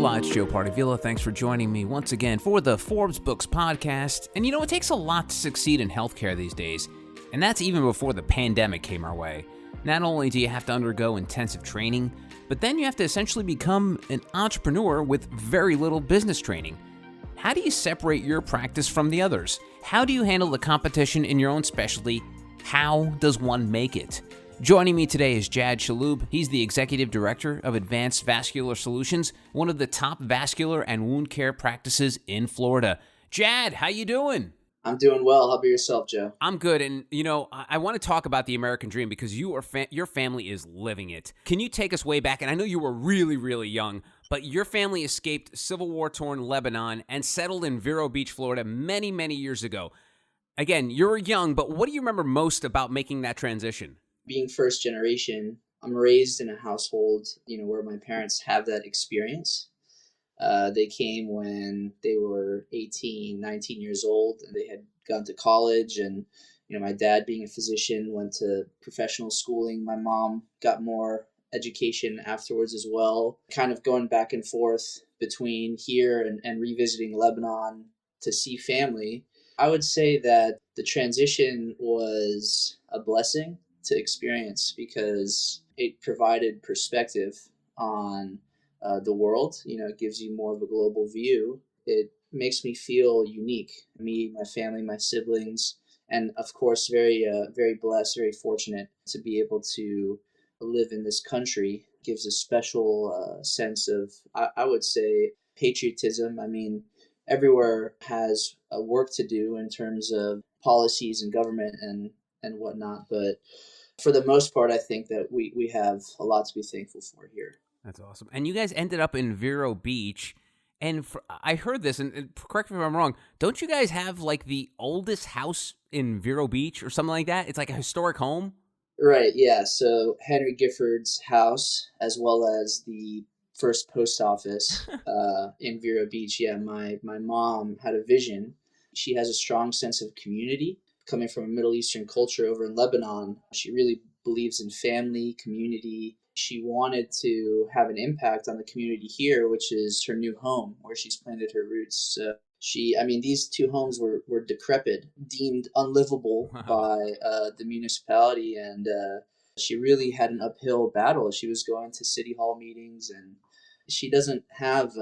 Hola, it's Joe Pardavila. Thanks for joining me once again for the Forbes Books podcast. And you know, it takes a lot to succeed in healthcare these days, and that's even before the pandemic came our way. Not only do you have to undergo intensive training, but then you have to essentially become an entrepreneur with very little business training. How do you separate your practice from the others? How do you handle the competition in your own specialty? How does one make it? Joining me today is Jad Shalhoub. He's the Executive Director of Advanced Vascular Solutions, one of the top vascular and wound care practices in Florida. Jad, how you doing? I'm doing well. How about yourself, Joe? I'm good, and you know, I want to talk about the American dream because your family is living it. Can you take us way back? And I know you were really, really young, but your family escaped Civil War-torn Lebanon and settled in Vero Beach, Florida many, many years ago. Again, you're young, but what do you remember most about making that transition? Being first generation, I'm raised in a household, where my parents have that experience. They came when they were 18, 19 years old, and they had gone to college. And, my dad, being a physician, went to professional schooling. My mom got more education afterwards as well. Kind of going back and forth between here and revisiting Lebanon to see family. I would say that the transition was a blessing to experience because it provided perspective on the world. It gives you more of a global view. It makes me feel unique. Me, my family, my siblings, and of course, very blessed, very fortunate to be able to live in this country. It gives a special sense of, I would say, patriotism. I mean, everywhere has work to do in terms of policies and government and whatnot, but for the most part, I think that we have a lot to be thankful for here. That's awesome. And you guys ended up in Vero Beach. And I heard this, and correct me if I'm wrong, don't you guys have like the oldest house in Vero Beach or something like that? It's like a historic home? Right, yeah. So Henry Gifford's house, as well as the first post office in Vero Beach. Yeah, my mom had a vision. She has a strong sense of community. Coming from a Middle Eastern culture over in Lebanon, she really believes in family, community. She wanted to have an impact on the community here, which is her new home where she's planted her roots. So these two homes were decrepit, deemed unlivable by the municipality, and she really had an uphill battle. She was going to city hall meetings, and she doesn't have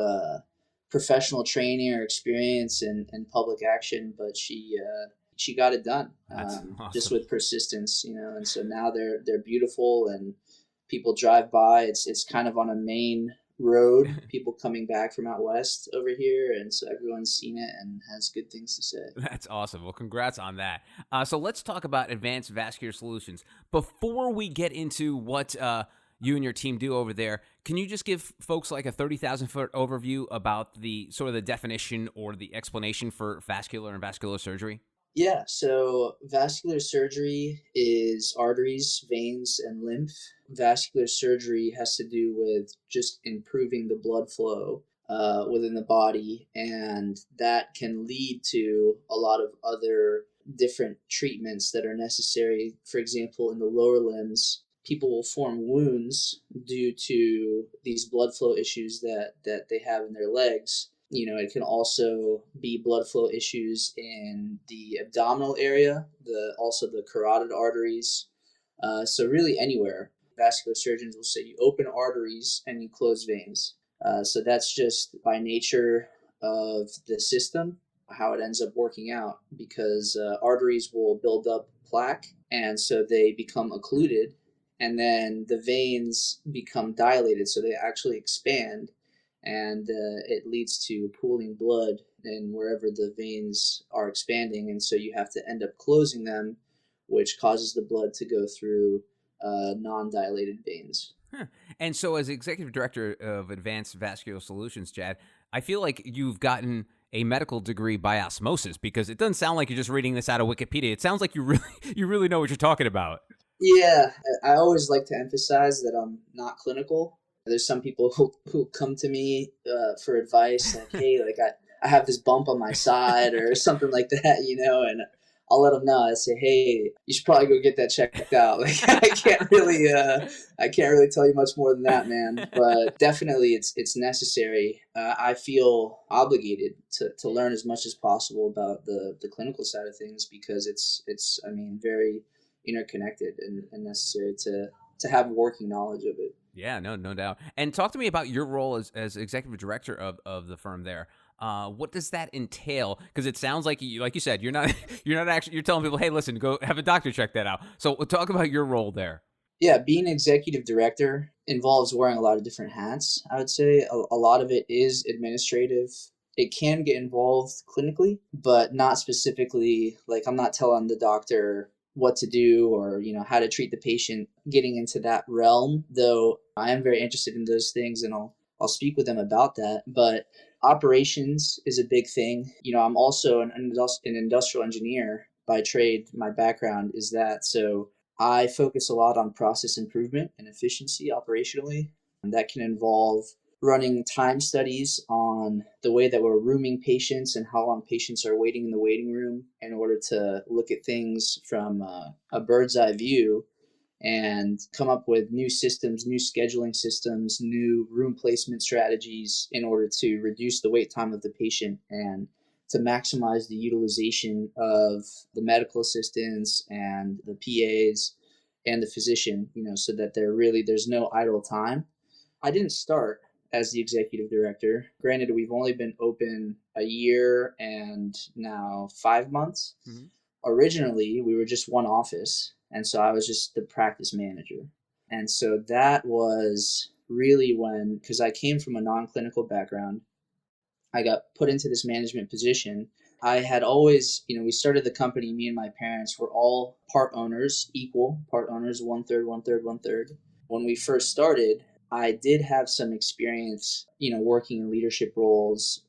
professional training or experience in public action, but she got it done Awesome. just with persistence, and so now they're beautiful and people drive by. It's kind of on a main road, people coming back from out west over here, and so everyone's seen it and has good things to say. That's awesome. Well, congrats on that. So let's talk about Advanced Vascular Solutions. Before we get into what you and your team do over there, can you just give folks like a 30,000-foot overview about the sort of the definition or the explanation for vascular and vascular surgery? Yeah, so vascular surgery is arteries, veins, and lymph. Vascular surgery has to do with just improving the blood flow within the body, and that can lead to a lot of other different treatments that are necessary. For example, in the lower limbs, people will form wounds due to these blood flow issues that they have in their legs. It can also be blood flow issues in the abdominal area, also the carotid arteries. So really anywhere. Vascular surgeons will say you open arteries and you close veins. So that's just by nature of the system, how it ends up working out, because arteries will build up plaque, and so they become occluded, and then the veins become dilated, so they actually expand. And it leads to pooling blood in wherever the veins are expanding, and so you have to end up closing them, which causes the blood to go through non-dilated veins. Huh. And so as Executive Director of Advanced Vascular Solutions, Jad, I feel like you've gotten a medical degree by osmosis, because it doesn't sound like you're just reading this out of Wikipedia. It sounds like you really know what you're talking about. Yeah, I always like to emphasize that I'm not clinical. There's some people who come to me for advice, like, hey, like I have this bump on my side or something like that, and I'll let them know. I say, hey, you should probably go get that checked out. Like, I can't really tell you much more than that, man. But definitely, it's necessary. I feel obligated to learn as much as possible about the clinical side of things, because it's I mean, very interconnected and necessary to have working knowledge of it. Yeah, no doubt. And talk to me about your role as executive director of the firm there. What does that entail? Because it sounds like like you said, you're not you're not actually you're telling people, hey, listen, go have a doctor check that out. So talk about your role there. Yeah, being executive director involves wearing a lot of different hats. I would say a lot of it is administrative. It can get involved clinically, but not specifically. Like, I'm not telling the doctor what to do, or how to treat the patient, getting into that realm, though I am very interested in those things, and I'll speak with them about that. But operations is a big thing. I'm also an industrial engineer by trade. My background is that. So I focus a lot on process improvement and efficiency operationally, and that can involve running time studies on the way that we're rooming patients and how long patients are waiting in the waiting room, in order to look at things from a bird's eye view and come up with new systems, new scheduling systems, new room placement strategies, in order to reduce the wait time of the patient and to maximize the utilization of the medical assistants and the PAs and the physician, so that there's no idle time. I didn't start as the executive director. Granted, we've only been open a year and now 5 months. Mm-hmm. Originally, we were just one office, and so I was just the practice manager. And so that was really when, because I came from a non-clinical background, I got put into this management position. I had always, we started the company, me and my parents were all part owners, equal part owners, one third, one third, one third. When we first started, I did have some experience, working in leadership roles,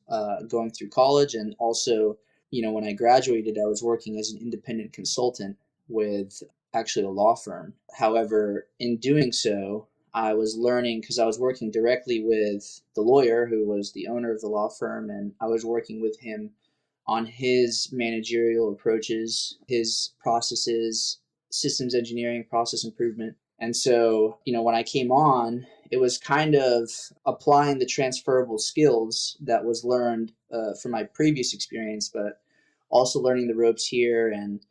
going through college. And also, when I graduated, I was working as an independent consultant with actually a law firm. However, in doing so, I was learning, because I was working directly with the lawyer who was the owner of the law firm, and I was working with him on his managerial approaches, his processes, systems engineering, process improvement. And so, when I came on, it was kind of applying the transferable skills that was learned from my previous experience, but also learning the ropes here. And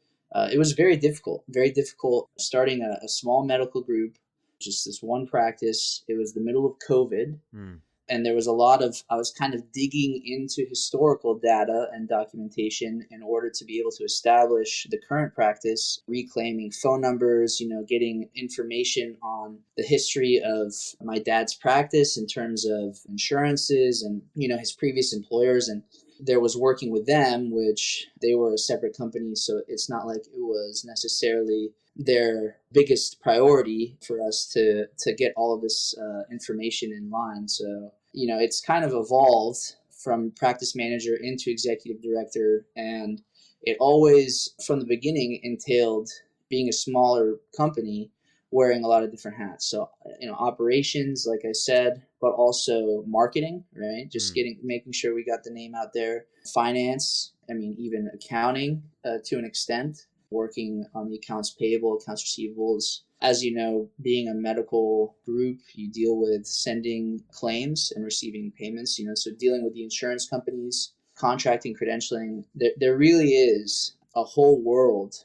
it was very difficult starting a small medical group, just this one practice. It was the middle of COVID. Mm. And there was I was kind of digging into historical data and documentation in order to be able to establish the current practice, reclaiming phone numbers, getting information on the history of my dad's practice in terms of insurances and, his previous employers. And there was working with them, which they were a separate company. So it's not like it was necessarily their biggest priority for us to get all of this information in line. So it's kind of evolved from practice manager into executive director, and it always from the beginning entailed being a smaller company, wearing a lot of different hats. So operations, like I said, but also marketing, right? Just making sure we got the name out there. Finance, even accounting to an extent, working on the accounts payable, accounts receivables. As you know, being a medical group, you deal with sending claims and receiving payments, so dealing with the insurance companies, contracting, credentialing. There really is a whole world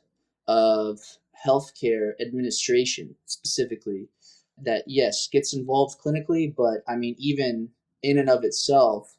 of healthcare administration specifically that, yes, gets involved clinically, but even in and of itself,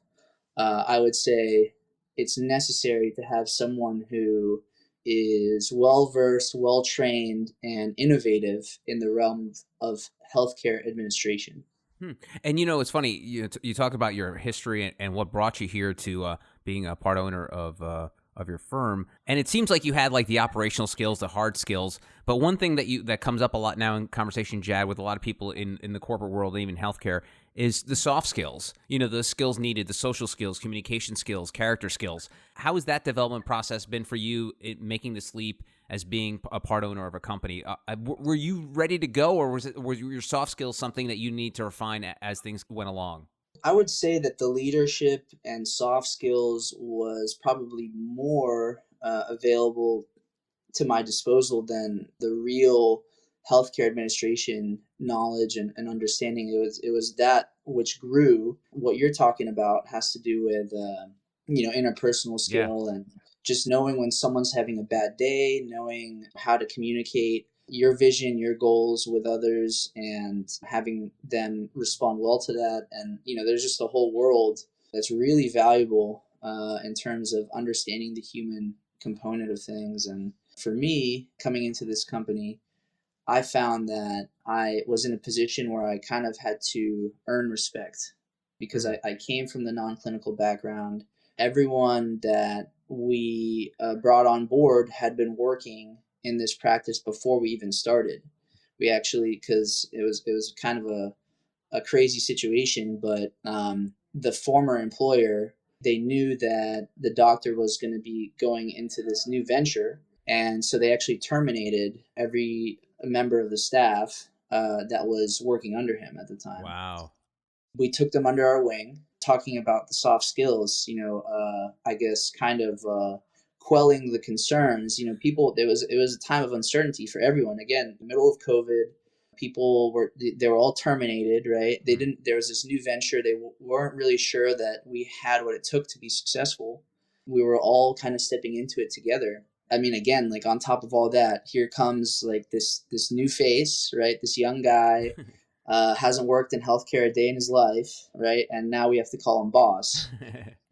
I would say it's necessary to have someone who is well versed, well trained, and innovative in the realm of healthcare administration. And it's funny, you talk about your history and what brought you here to being a part owner of your firm, and it seems like you had like the operational skills, the hard skills. But one thing that comes up a lot now in conversation, Jad, with a lot of people in the corporate world and even healthcare, is the soft skills. The skills needed, the social skills, communication skills, character skills. How has that development process been for you in making this leap as being a part owner of a company? Were you ready to go, or were your soft skills something that you need to refine as things went along? I would say that the leadership and soft skills was probably more available to my disposal than the real healthcare administration knowledge and understanding. It was that which grew. What you're talking about has to do with interpersonal Yeah. skill and just knowing when someone's having a bad day, knowing how to communicate your vision, your goals with others, and having them respond well to that. And there's just a whole world that's really valuable in terms of understanding the human component of things. And for me, coming into this company, I found that I was in a position where I kind of had to earn respect because Mhm. I came from the non-clinical background. Everyone that we brought on board had been working in this practice before we even started. We actually, because it was kind of a crazy situation, but the former employer, they knew that the doctor was going to be going into this new venture, and so they actually terminated every member of the staff that was working under him at the time. Wow. We took them under our wing, talking about the soft skills, I guess kind of quelling the concerns. People, it was a time of uncertainty for everyone. Again, the middle of COVID, people they were all terminated, right? They Mhm. didn't. There was this new venture. They weren't really sure that we had what it took to be successful. We were all kind of stepping into it together. I mean, again, like on top of all that, here comes like this new face, right? This young guy hasn't worked in healthcare a day in his life, right? And now we have to call him boss.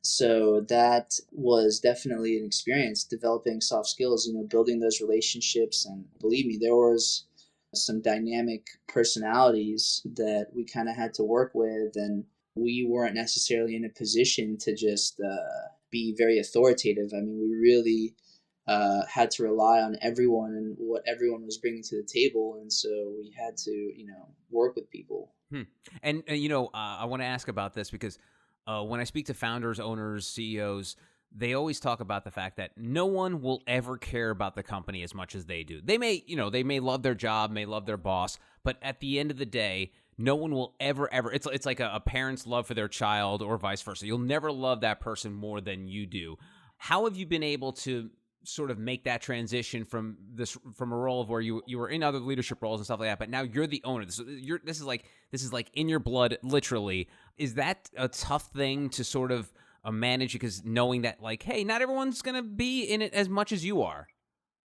So that was definitely an experience developing soft skills, building those relationships. And believe me, there was some dynamic personalities that we kind of had to work with. And we weren't necessarily in a position to just be very authoritative. I mean, we really had to rely on everyone and what everyone was bringing to the table. And so we had to, work with people. Hmm. And I want to ask about this because when I speak to founders, owners, CEOs, they always talk about the fact that no one will ever care about the company as much as they do. They may love their job, may love their boss, but at the end of the day, no one will ever. It's like a parent's love for their child or vice versa. You'll never love that person more than you do. How have you been able to sort of make that transition from a role of where you were in other leadership roles and stuff like that, but now you're the owner? This is like in your blood, literally. Is that a tough thing to sort of manage, because knowing that, like, hey, not everyone's gonna be in it as much as you are?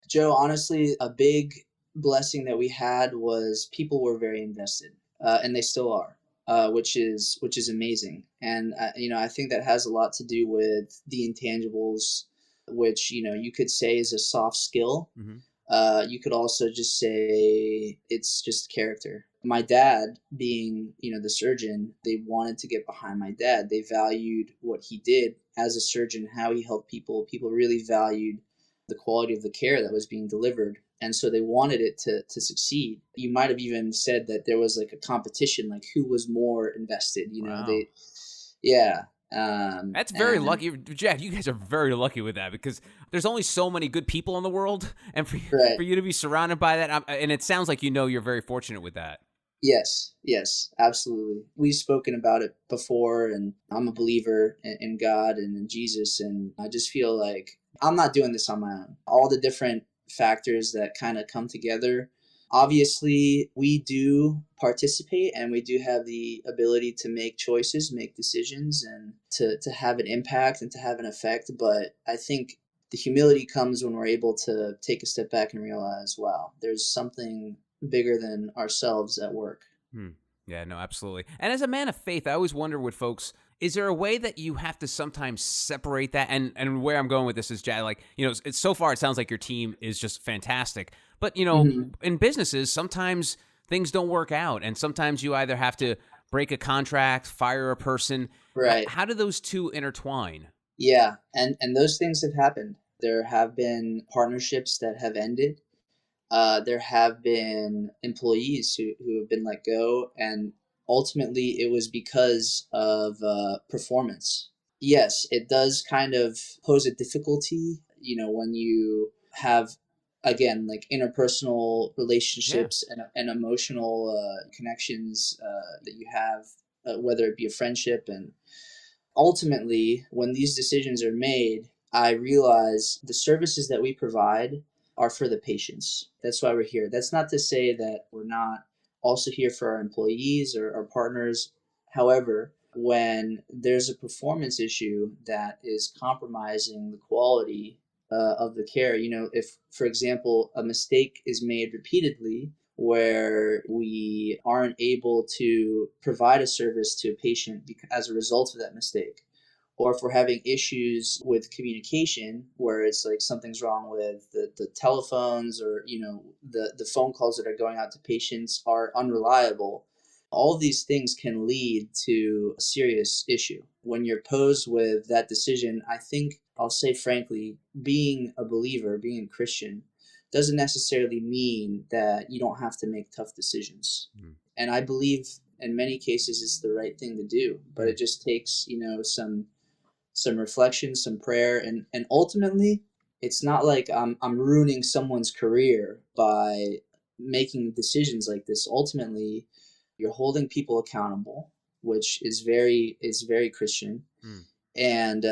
Joe, honestly, a big blessing that we had was people were very invested, and they still are, which is amazing. And I think that has a lot to do with the intangibles, which you could say is a soft skill. Mm-hmm. You could also just say it's just character. My dad, being the surgeon, they wanted to get behind my dad. They valued what he did as a surgeon, how he helped people. People really valued the quality of the care that was being delivered, and so they wanted it to succeed. You might have even said that there was like a competition, like who was more invested. Wow. They, yeah, That's very and lucky, Jack. You guys are very lucky with that, because there's only so many good people in the world, and for right. you to be surrounded by that, and it sounds like you're very fortunate with that. Yes, yes, absolutely. We've spoken about it before, and I'm a believer in God and in Jesus, and I just feel like I'm not doing this on my own. All the different factors that kind of come together. Obviously, we do participate and we do have the ability to make choices, make decisions, and to have an impact and to have an effect. But I think the humility comes when we're able to take a step back and realize, wow, there's something bigger than ourselves at work. Hmm. Yeah, no, absolutely. And as a man of faith, I always wonder with folks, is there a way that you have to sometimes separate that? And where I'm going with this is, Jad, like, it's so far it sounds like your team is just fantastic. But, Hmm. in businesses, sometimes things don't work out. And sometimes you either have to break a contract, fire a person. Right. How do those two intertwine? Yeah. And those things have happened. There have been partnerships that have ended. There have been employees who have been let go, and ultimately it was because of performance. Yes, it does kind of pose a difficulty, when you have, again, like interpersonal Yeah. relationships and emotional connections that you have, whether it be a friendship. And ultimately, when these decisions are made, I realize the services that we provide, are for the patients. That's why we're here. That's not to say that we're not also here for our employees or our partners. However, when there's a performance issue that is compromising the quality of the care, if, for example, a mistake is made repeatedly where we aren't able to provide a service to a patient as a result of that mistake, or if we're having issues with communication where it's like something's wrong with the telephones, or the phone calls that are going out to patients are unreliable, all of these things can lead to a serious issue. When you're posed with that decision, I think, I'll say frankly, being a believer, being a Christian, doesn't necessarily mean that you don't have to make tough decisions. And I believe in many cases it's the right thing to do, but it just takes some reflection, some prayer, and ultimately, it's not like I'm ruining someone's career by making decisions like this. Ultimately, you're holding people accountable, which is very Christian, and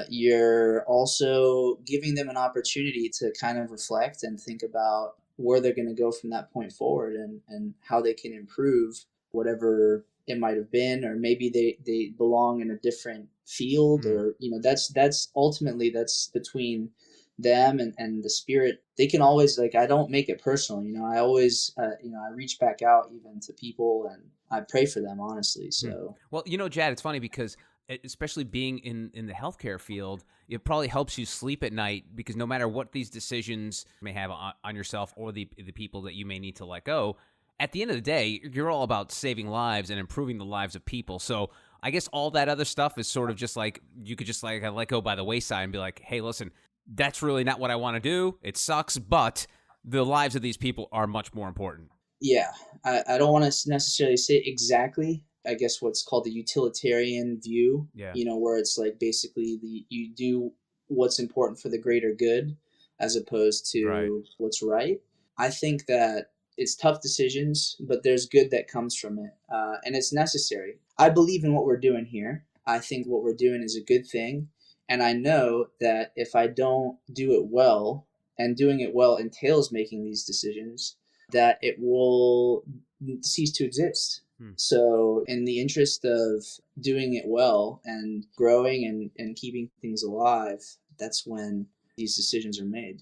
you're also giving them an opportunity to kind of reflect and think about where they're going to go from that point forward, and how they can improve whatever it might have been, or maybe they belong in a different field, or that's ultimately, that's between them and the spirit. They can always, like, I don't make it personal. I always I reach back out even to people, and I pray for them, honestly. So Well, Jad, it's funny because especially being in the healthcare field, it probably helps you sleep at night, because no matter what these decisions may have on yourself or the people that you may need to let go, at the end of the day, you're all about saving lives and improving the lives of people. So I guess all that other stuff is sort of just like, you could just like let go by the wayside and be like, hey, listen, that's really not what I want to do. It sucks, but the lives of these people are much more important. yeah, I don't want to necessarily say exactly, I guess, what's called the utilitarian view, Yeah. where it's like basically you do what's important for the greater good as opposed to Right. what's right. I think that it's tough decisions, but there's good that comes from it, and it's necessary. I believe in what we're doing here. I think what we're doing is a good thing, and I know that if I don't do it well, and doing it well entails making these decisions, that it will cease to exist. So, in the interest of doing it well and growing and keeping things alive, that's when these decisions are made.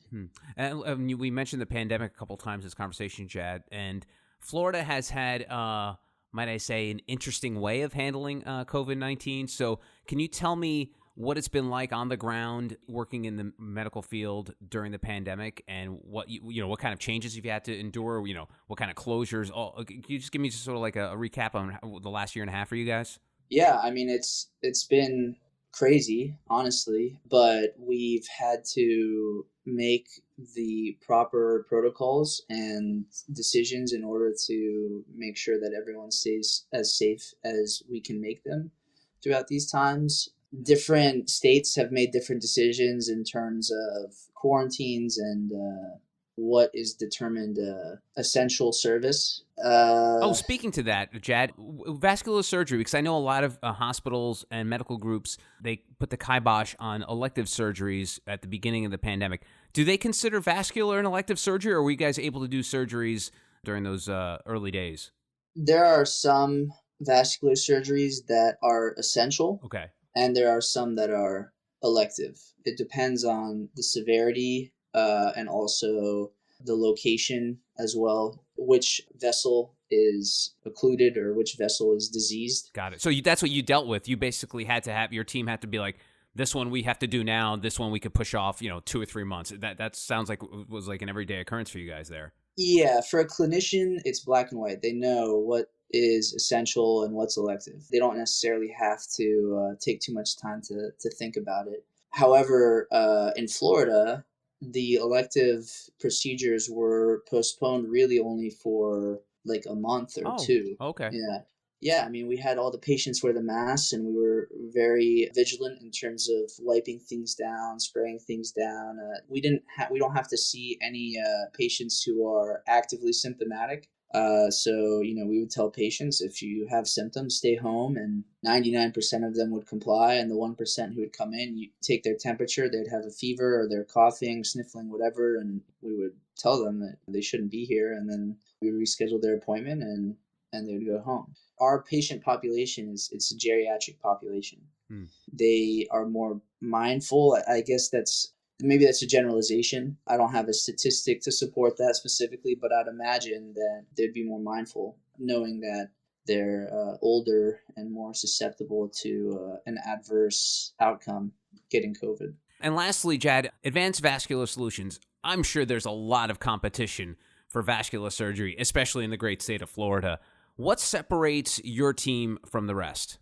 And we mentioned the pandemic a couple times in this conversation, Jad, and Florida has had, might I say, an interesting way of handling COVID-19. So can you tell me what it's been like on the ground working in the medical field during the pandemic, and what what kind of changes you've had to endure, what kind of closures? Can you just give me just sort of like a recap on the last year and a half for you guys? Yeah, I mean, it's been crazy, honestly, but we've had to make the proper protocols and decisions in order to make sure that everyone stays as safe as we can make them throughout these times. Different states have made different decisions in terms of quarantines and what is determined essential service. Oh, speaking to that, Jad, vascular surgery, because I know a lot of hospitals and medical groups, they put the kibosh on elective surgeries at the beginning of the pandemic. Do they consider vascular an elective surgery, or were you guys able to do surgeries during those early days? There are some vascular surgeries that are essential, Okay. and there are some that are elective. It depends on the severity, and also the location as well, which vessel is occluded or which vessel is diseased. Got it. So that's what you dealt with. You basically had to have, your team had to be like, this one we have to do now, this one we could push off, 2 or 3 months. That sounds like it was like an everyday occurrence for you guys there. Yeah, for a clinician, it's black and white. They know what is essential and what's elective. They don't necessarily have to take too much time to think about it. However, in Florida, the elective procedures were postponed really only for like a month or Oh, two. okay. Yeah. Yeah, I mean, we had all the patients wear the masks, and we were very vigilant in terms of wiping things down, spraying things down. We don't have to see any patients who are actively symptomatic. So, we would tell patients, if you have symptoms, stay home, and 99% of them would comply. And the 1% who would come in, you take their temperature, they'd have a fever or they're coughing, sniffling, whatever. And we would tell them that they shouldn't be here. And then we reschedule their appointment and they would go home. Our patient population it's a geriatric population. They are more mindful. I guess maybe that's a generalization. I don't have a statistic to support that specifically, but I'd imagine that they'd be more mindful, knowing that they're older and more susceptible to an adverse outcome, getting COVID. And lastly, Jad, Advanced Vascular Solutions, I'm sure there's a lot of competition for vascular surgery, especially in the great state of Florida. What separates your team from the rest?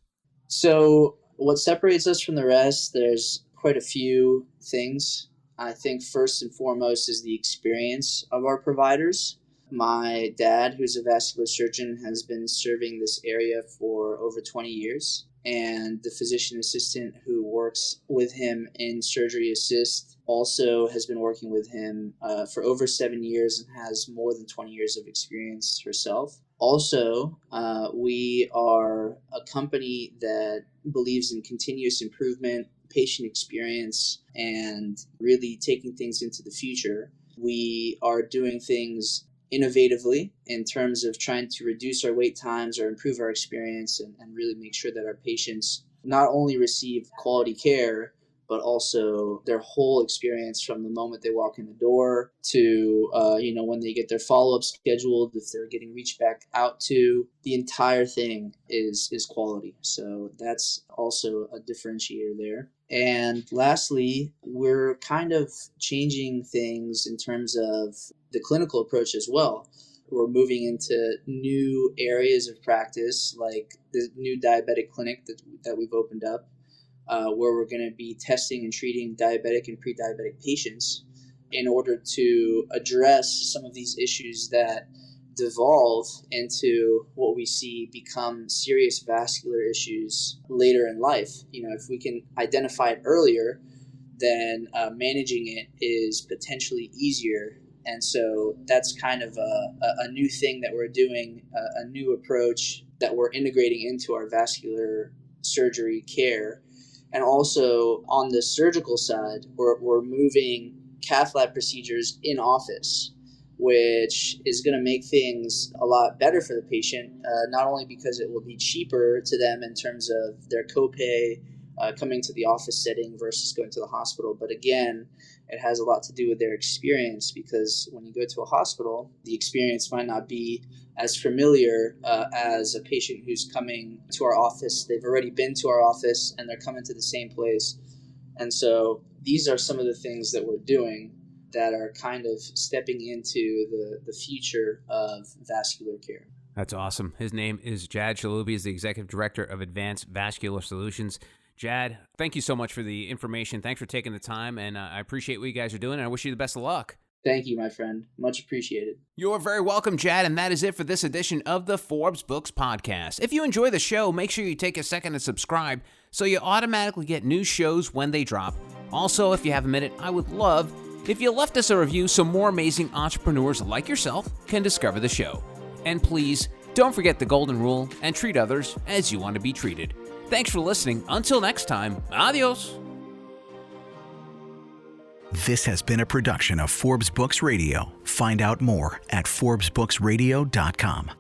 So what separates us from the rest, there's quite a few things. I think first and foremost is the experience of our providers. My dad, who's a vascular surgeon, has been serving this area for over 20 years. And the physician assistant who works with him in Surgery Assist also has been working with him for over 7 years and has more than 20 years of experience herself. Also, we are a company that believes in continuous improvement, patient experience, and really taking things into the future. We are doing things innovatively in terms of trying to reduce our wait times or improve our experience and really make sure that our patients not only receive quality care, but also their whole experience from the moment they walk in the door to, when they get their follow-up scheduled, if they're getting reached back out to, the entire thing is quality. So that's also a differentiator there. And lastly, we're kind of changing things in terms of the clinical approach as well. We're moving into new areas of practice, like the new diabetic clinic that we've opened up, where we're going to be testing and treating diabetic and pre-diabetic patients in order to address some of these issues that devolve into what we see become serious vascular issues later in life. If we can identify it earlier, then managing it is potentially easier. And so that's kind of a new thing that we're doing, a new approach that we're integrating into our vascular surgery care. And also on the surgical side, we're moving cath lab procedures in office, which is going to make things a lot better for the patient, not only because it will be cheaper to them in terms of their copay coming to the office setting versus going to the hospital, but again, it has a lot to do with their experience, because when you go to a hospital, the experience might not be as familiar as a patient who's coming to our office. They've already been to our office and they're coming to the same place. And so these are some of the things that we're doing that are kind of stepping into the future of vascular care. That's awesome. His name is Jad Shalhoub. He's the Executive Director of Advanced Vascular Solutions. Jad, thank you so much for the information. Thanks for taking the time, and I appreciate what you guys are doing, and I wish you the best of luck. Thank you, my friend. Much appreciated. You're very welcome, Jad, and that is it for this edition of the Forbes Books Podcast. If you enjoy the show, make sure you take a second to subscribe so you automatically get new shows when they drop. Also, if you have a minute, I would love if you left us a review so more amazing entrepreneurs like yourself can discover the show. And please, don't forget the golden rule and treat others as you want to be treated. Thanks for listening. Until next time, adios. This has been a production of Forbes Books Radio. Find out more at ForbesBooksRadio.com.